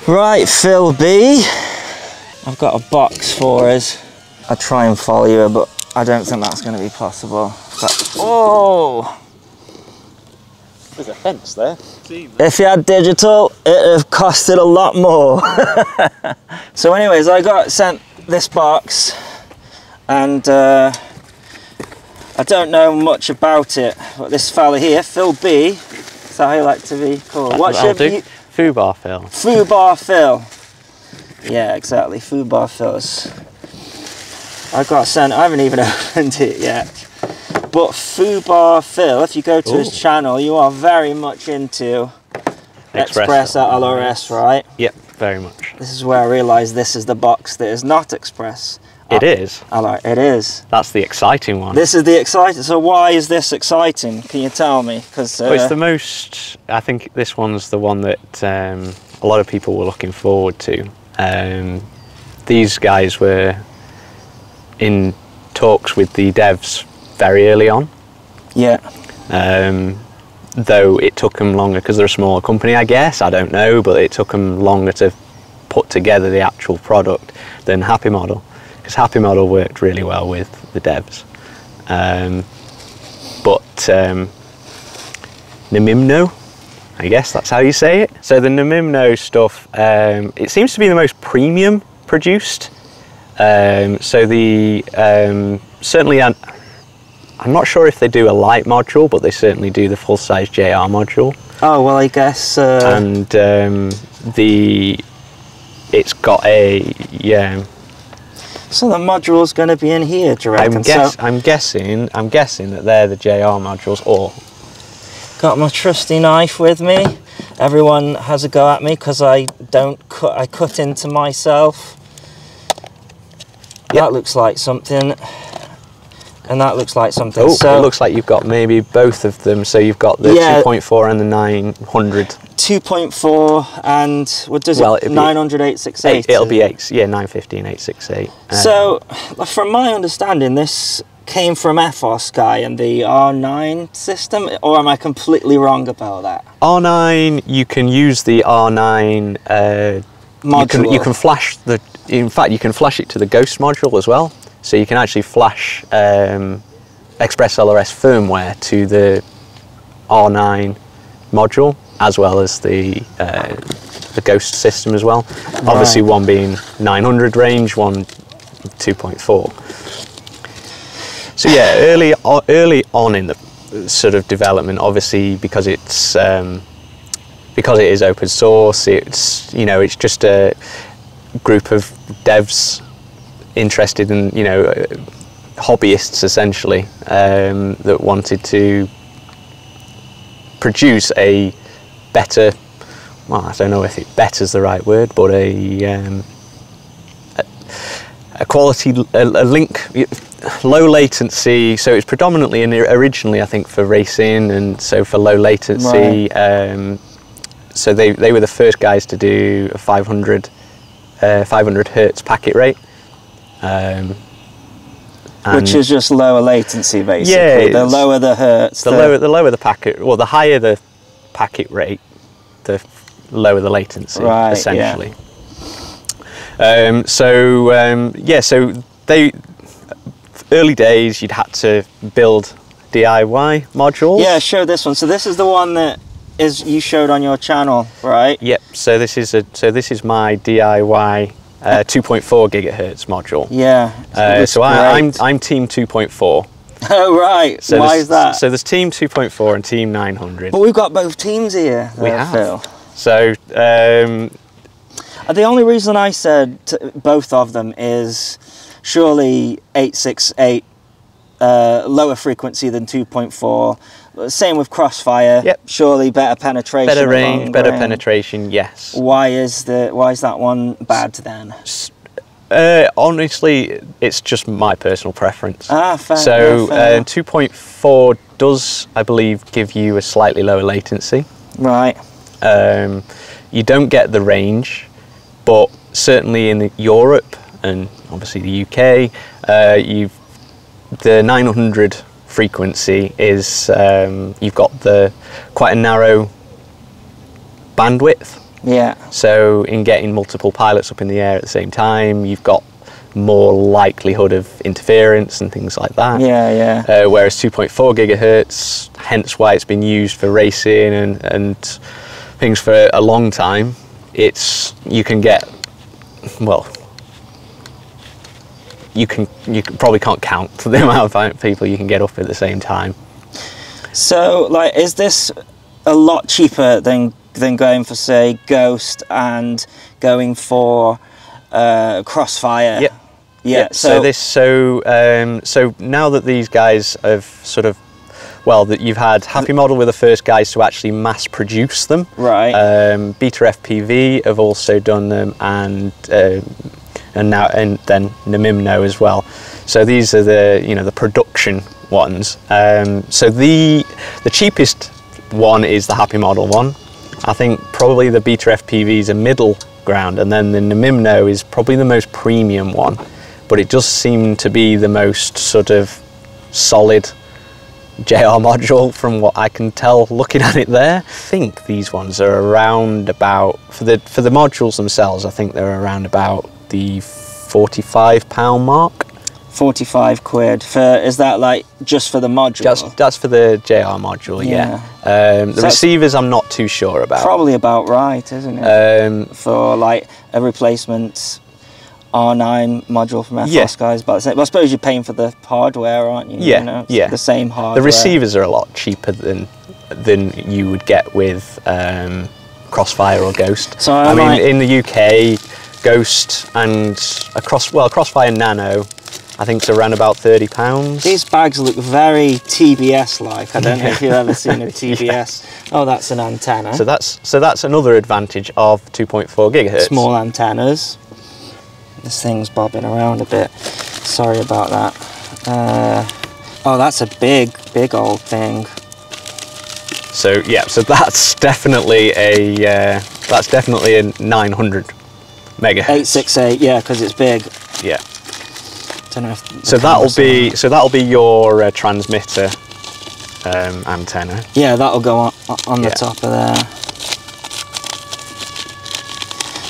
Right, Phil B. I've got a box for us. I'll try and follow you, but I don't think that's going to be possible. But, oh! There's a fence there. If you had digital, it'd have costed a lot more. So anyways, I got sent this box, and I don't know much about it, but this fella here, Phil B, is that how you like to be called? What's your fubarphill. Fubarphill. Yeah, exactly, fubarphills. I got sent, I haven't even opened it yet. But fubarphill, if you go to his channel, you are very much into Express ELRS, right? Yep, very much. This is where I realised this is the box that is not Express. It is? It is. That's the exciting one. This is the exciting, so why is this exciting? Can you tell me? Because well, it's the most, I think this one's the one that a lot of people were looking forward to. These guys were in talks with the devs very early on. Yeah. Though it took them longer because they're a smaller company, I guess, I don't know, but it took them longer to put together the actual product than Happy Model, because Happy Model worked really well with the devs. But Namimno, I guess that's how you say it. So the Namimno stuff, it seems to be the most premium produced. So the certainly, I'm not sure if they do a light module, but they certainly do the full-size JR module. Oh well, I guess. And it's got a So the module's going to be in here, do you reckon? I'm guessing that they're the JR modules. Or got my trusty knife with me. Everyone has a go at me because I cut into myself. Yep. That looks like something, and that looks like something. Oh, so it looks like you've got maybe both of them. So you've got the 2.4 and the 900. 2.4 and what does it? 900 868. It'll be 950 and 868. So, from my understanding, this came from FOS guy and the R9 system, or am I completely wrong about that? R9, you can use the R9 module. You can flash the. In fact, you can flash it to the Ghost module as well. So you can actually flash Express ELRS firmware to the R9 module, as well as the Ghost system as well. Right. Obviously, one being 900 range, one 2.4. So yeah, early on in the sort of development, obviously because it is open source, it's it's just a group of devs interested in hobbyists essentially that wanted to produce a better, well, I don't know if better is the right word, but a quality, a link, low latency. So it's predominantly originally, I think, for racing, and so for low latency. Right. So they were the first guys to do a 500 hertz packet rate. Which is just lower latency, basically. Yeah, the lower the hertz. The lower the packet, well, the higher the packet rate, the lower the latency, right, essentially. Yeah. So they, early days, you'd had to build DIY modules. Yeah, show this one. So this is the one that you showed on your channel, right? Yep. So this is my DIY 2.4 gigahertz module. Yeah. So I'm team 2.4. Oh right. So why is that? So there's team 2.4 and team 900. But we've got both teams here. We have. Phil. So the only reason I said both of them is surely 868 lower frequency than 2.4. Same with Crossfire. Yep. Surely better penetration. Better range, better penetration. Yes. Why is that one bad then? Honestly, it's just my personal preference. Ah, fair. So 2.4 does, I believe, give you a slightly lower latency. Right. You don't get the range, but certainly in Europe and obviously the UK, the 900 frequency is you've got quite a narrow bandwidth, Yeah. So in getting multiple pilots up in the air at the same time, you've got more likelihood of interference and things like that. Yeah, yeah. Whereas 2.4 gigahertz, hence why it's been used for racing and things for a long time, you can get, well, you probably can't count the amount of people you can get up at the same time. So, like, is this a lot cheaper than going for, say, Ghost and going for Crossfire? Yep. Yeah. Yep. So now that these guys have sort of, well, that you've had Happy Model were the first guys to actually mass produce them. Right. Beta FPV have also done them, and then Namimno as well. So these are the production ones. So the cheapest one is the Happy Model one. I think probably the Beta FPV is a middle ground, and then the Namimno is probably the most premium one, but it does seem to be the most sort of solid JR module from what I can tell looking at it there. I think these ones are around about, for the modules themselves, I think they're around about the £45 mark. 45 quid for, is that like just for the module? That's for the JR module, yeah. The receivers I'm not too sure about. Probably about right, isn't it? For like a replacement R9 module from FS guys, but I suppose you're paying for the hardware, aren't you? Yeah, you know, yeah. The same hardware. The receivers are a lot cheaper than you would get with Crossfire or Ghost. So I mean, in the UK, Ghost and Crossfire Nano, I think it's around about £30. These bags look very TBS-like. I don't know if you've ever seen a TBS. Oh, that's an antenna. So that's another advantage of 2.4 gigahertz. Small antennas. This thing's bobbing around a bit. Sorry about that. Oh, that's a big old thing. So yeah, so that's definitely a 900 megahertz. 868, yeah, because it's big. Yeah. Don't know if so that'll be your transmitter antenna. Yeah, that'll go on the top of there.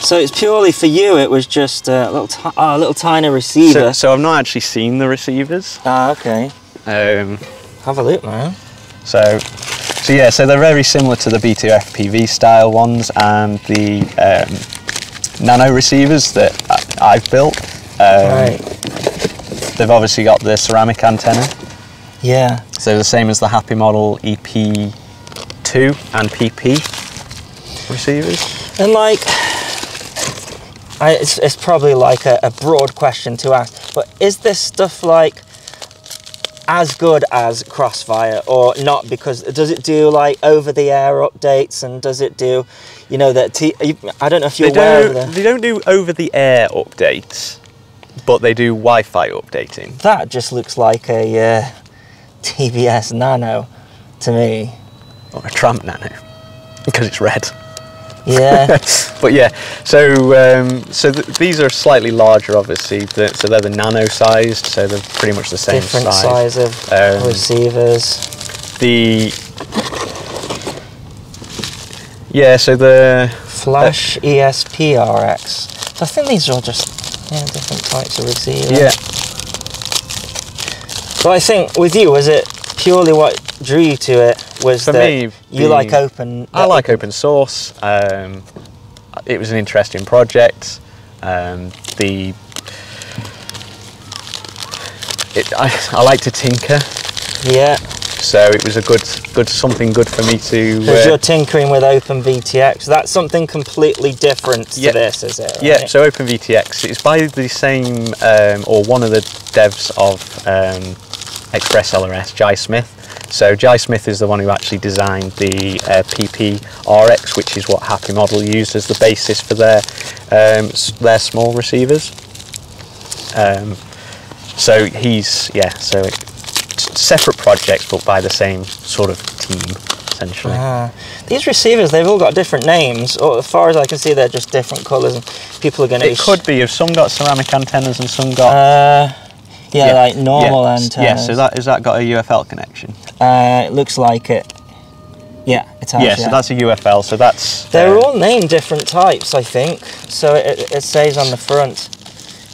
So it's purely for you. It was just a little tiny receiver. So I've not actually seen the receivers. Ah, okay. Have a look, man. So yeah, so they're very similar to the Beta FPV style ones and the nano receivers that I've built. Right. They've obviously got the ceramic antenna. Yeah. So the same as the Happy Model EP2 and PP receivers. And like, it's probably like a broad question to ask, but is this stuff like as good as Crossfire or not? Because does it do like over-the-air updates, and does it do, you know, that I don't know if you're aware of They don't do over-the-air updates, but they do Wi-Fi updating. That just looks like a TBS Nano to me. Or a Tramp Nano, because it's red. Yeah. But yeah, so these are slightly larger, obviously. So they're the nano-sized, so they're pretty much the same Different size of receivers. So the Flash ESP-RX. So I think these are all just different types of receiver. Yeah. So I think with you, was it purely what drew you to it? Was for me, you like open? I like open source. It was an interesting project. I like to tinker. Yeah. So it was something good for me to. Because you're tinkering with OpenVTX. That's something completely different to this, is it? Right? Yeah. So OpenVTX is by the same or one of the devs of Express ELRS, Jai Smith. So Jai Smith is the one who actually designed the PP-RX, which is what Happy Model used as the basis for their small receivers. So he's so separate projects, but by the same sort of team, essentially. These receivers, they've all got different names. Or as far as I can see, they're just different colours, and people are going to. It could be if some got ceramic antennas and some got. Like normal antennas. Yeah, so has that got a UFL connection? It looks like it. Yeah, it has. Yeah, so that's a UFL. So that's. They're all named different types, I think. So it says on the front.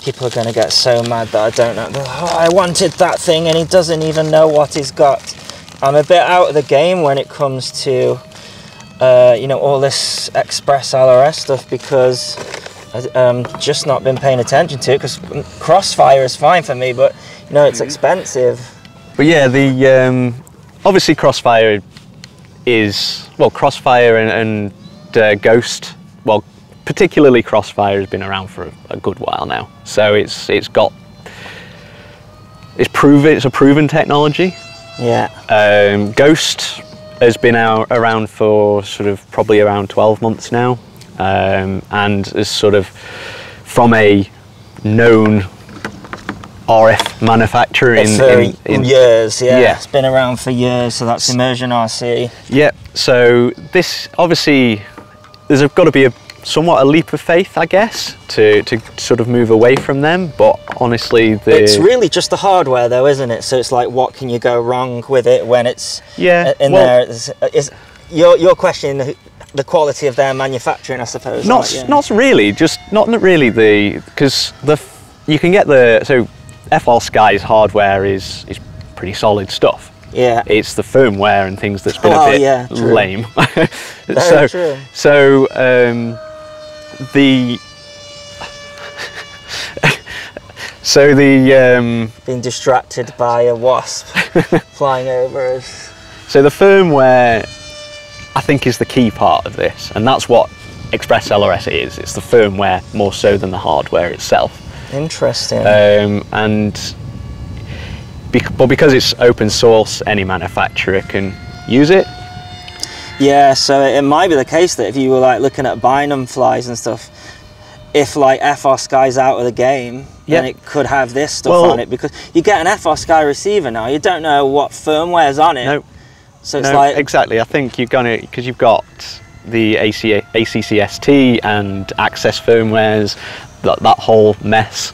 People are going to get so mad that I don't know. Oh, I wanted that thing, and he doesn't even know what he's got. I'm a bit out of the game when it comes to, you know, all this Express ELRS stuff, because I've just not been paying attention to it. Because Crossfire is fine for me, but you know, it's expensive. But yeah, the obviously Crossfire is, well, Crossfire and Ghost, well, particularly Crossfire has been around for a good while now, so it's a proven technology. Yeah. Ghost has been around for sort of probably around 12 months now, and is sort of from a known RF manufacturer in years. Yeah, it's been around for years. So that's Immersion RC. Yeah. So this obviously there's got to be somewhat a leap of faith, I guess, to sort of move away from them, but honestly it's really just the hardware though, isn't it? So it's like, what can you go wrong with it when it's there? Is you're questioning the quality of their manufacturing, I suppose. Not really, because you can get so FR Sky's hardware is pretty solid stuff. Yeah, it's the firmware and things that's been a bit lame. Very true. So being distracted by a wasp flying over us. So the firmware, I think, is the key part of this, and that's what Express ELRS is. It's the firmware more so than the hardware itself. Interesting. But because it's open source, any manufacturer can use it. Yeah, so it might be the case that if you were like looking at Bynum flies and stuff, if like FR Sky's out of the game, then it could have this stuff on it, because you get an FR Sky receiver now, you don't know what firmware's on it. No, so it's like exactly. I think you're gonna, because you've got the ACCST and Access firmwares, that whole mess.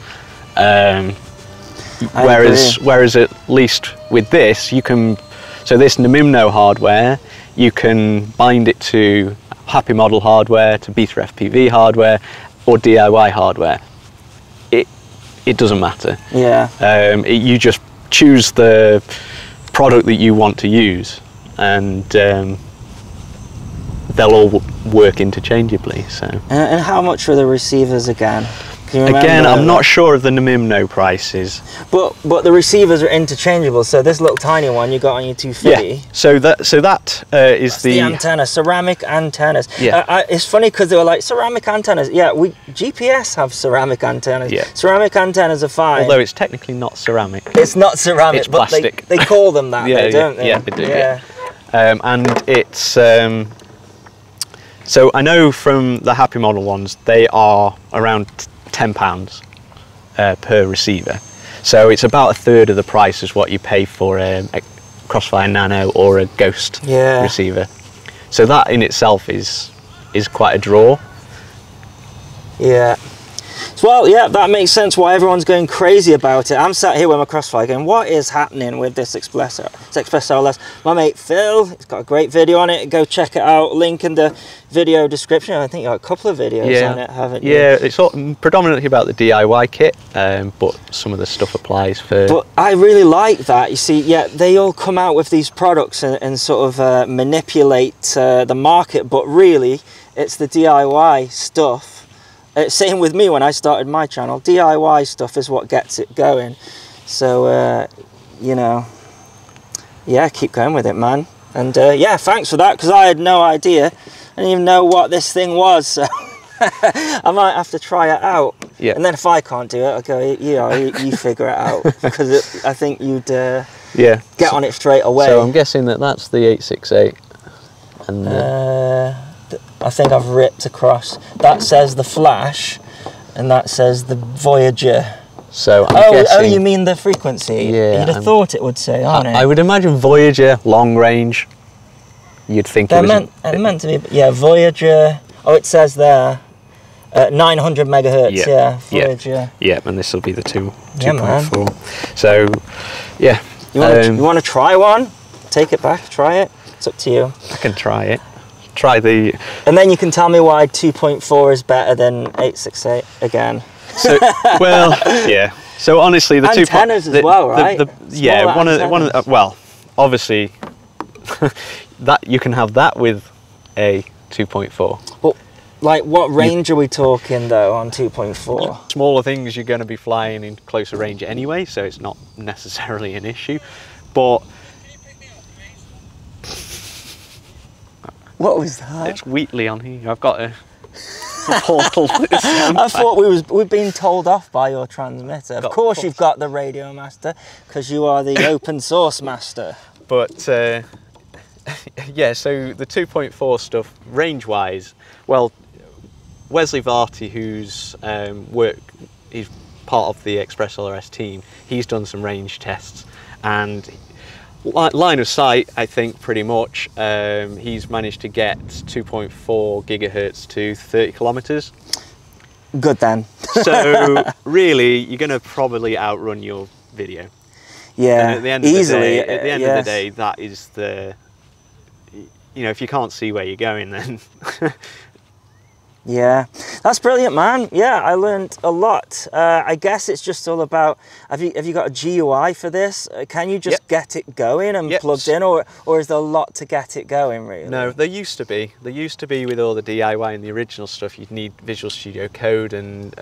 Whereas at least with this, you can, so this Namimno hardware, you can bind it to Happy Model hardware, to Beta FPV hardware, or DIY hardware. It doesn't matter. Yeah. You just choose the product that you want to use, and they'll all work interchangeably. So. And how much are the receivers again? Again, I'm not sure of the Namimno prices. But the receivers are interchangeable. So this little tiny one you got on your 250. Yeah. So that is the antenna, ceramic antennas. Yeah. It's funny because they were like ceramic antennas. Yeah, GPS have ceramic antennas. Yeah. Ceramic antennas are fine. Although it's technically not ceramic. It's not ceramic. It's plastic. But they call them that, don't they? Yeah, they do. Yeah. And it's. So I know from the Happy Model ones, they are around £10 per receiver. So it's about a third of the price as what you pay for a Crossfire Nano or a Ghost receiver. So that in itself is quite a draw. Yeah. Well, yeah, that makes sense why everyone's going crazy about it. I'm sat here with my Crossfire going, what is happening with this Express ELRS? My mate Phil, he's got a great video on it. Go check it out. Link in the video description. I think you've got a couple of videos on it, haven't you? Yeah, it's all predominantly about the DIY kit, but some of the stuff applies for... But I really like that. You see, they all come out with these products and sort of manipulate the market, but really, it's the DIY stuff. Same with me when I started my channel. DIY stuff is what gets it going. So, you know, keep going with it, man. And thanks for that, because I had no idea. I didn't even know what this thing was. So I might have to try it out. Yeah. And then if I can't do it, I'll go, you figure it out. Because I think you'd get on it straight away. So I'm guessing that's the 868. And I think I've ripped across. That says the Flash, and that says the Voyager. So I'm guessing, oh, you mean the frequency? Yeah. You'd have thought it would say, aren't it? I would imagine Voyager, long range. You'd think they're meant to be. Voyager. Oh, it says there, 900 megahertz. Voyager. Yeah, and this will be the 2.4. Man. So, yeah. You want to try one? Take it back, try it. It's up to you. I can try it. Try the... And then you can tell me why 2.4 is better than 868 again. So, well, yeah. So honestly, the antennas as well, right? Yeah, one of the, well, obviously, that you can have that with a 2.4. But like, what range are we talking though on 2.4? Smaller things you're going to be flying in closer range anyway, so it's not necessarily an issue. But what was that? it's Wheatley on here. I've got a portal. I thought we've been told off by your transmitter. Of course you've got the radio master, because you are the open source master. But yeah, so the 2.4 stuff, range-wise, well, Wesley Varty, who's he's part of the Express ELRS team, he's done some range tests, and line of sight, I think, pretty much, he's managed to get 2.4 gigahertz to 30 kilometers. Good then. So really, you're going to probably outrun your video. Yeah, and at the end easily. Of the day, at the end of the day, that is the, you know, if you can't see where you're going, then. Yeah, that's brilliant, man. Yeah, I learned a lot. I guess it's just all about, have you got a GUI for this? Can you just get it going and plugged in, or is there a lot to get it going, really? No, there used to be. There used to be with all the DIY and the original stuff. You'd need Visual Studio Code and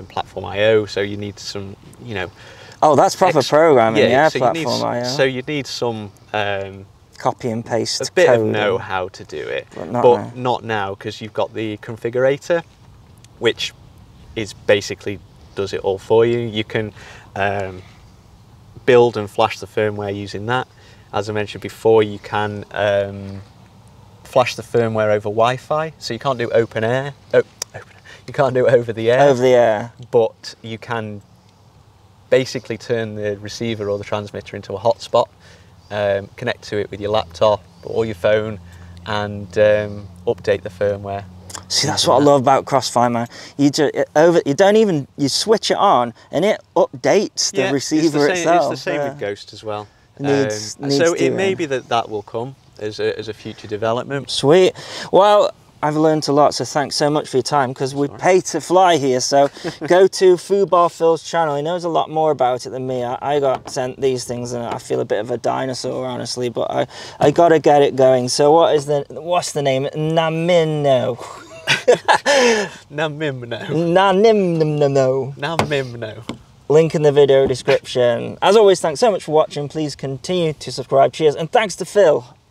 Platform IO, so you need some, you know. Oh, that's proper programming, yeah, so Platform IO. So you'd need some copy and paste a bit code of know how to do it, but not now, because you've got the configurator, which is basically does it all for you. You can build and flash the firmware using that. As I mentioned before, you can flash the firmware over Wi-Fi, so you can't do open air. You can't do it over the air. Over the air. But you can basically turn the receiver or the transmitter into a hotspot. Connect to it with your laptop or your phone, and update the firmware. See, that's what I love about Crossfire, man. You switch it on and it updates the receiver itself. It's the same with Ghost as well. Needs so it may be that will come as a future development. Sweet. Well, I've learned a lot, so thanks so much for your time, because we pay to fly here. So go to fubarphill's channel. He knows a lot more about it than me. I got sent these things and I feel a bit of a dinosaur, honestly, but I got to get it going. So what's the name? Namimno. Namimno. Link in the video description. As always, thanks so much for watching. Please continue to subscribe. Cheers, and thanks to Phil.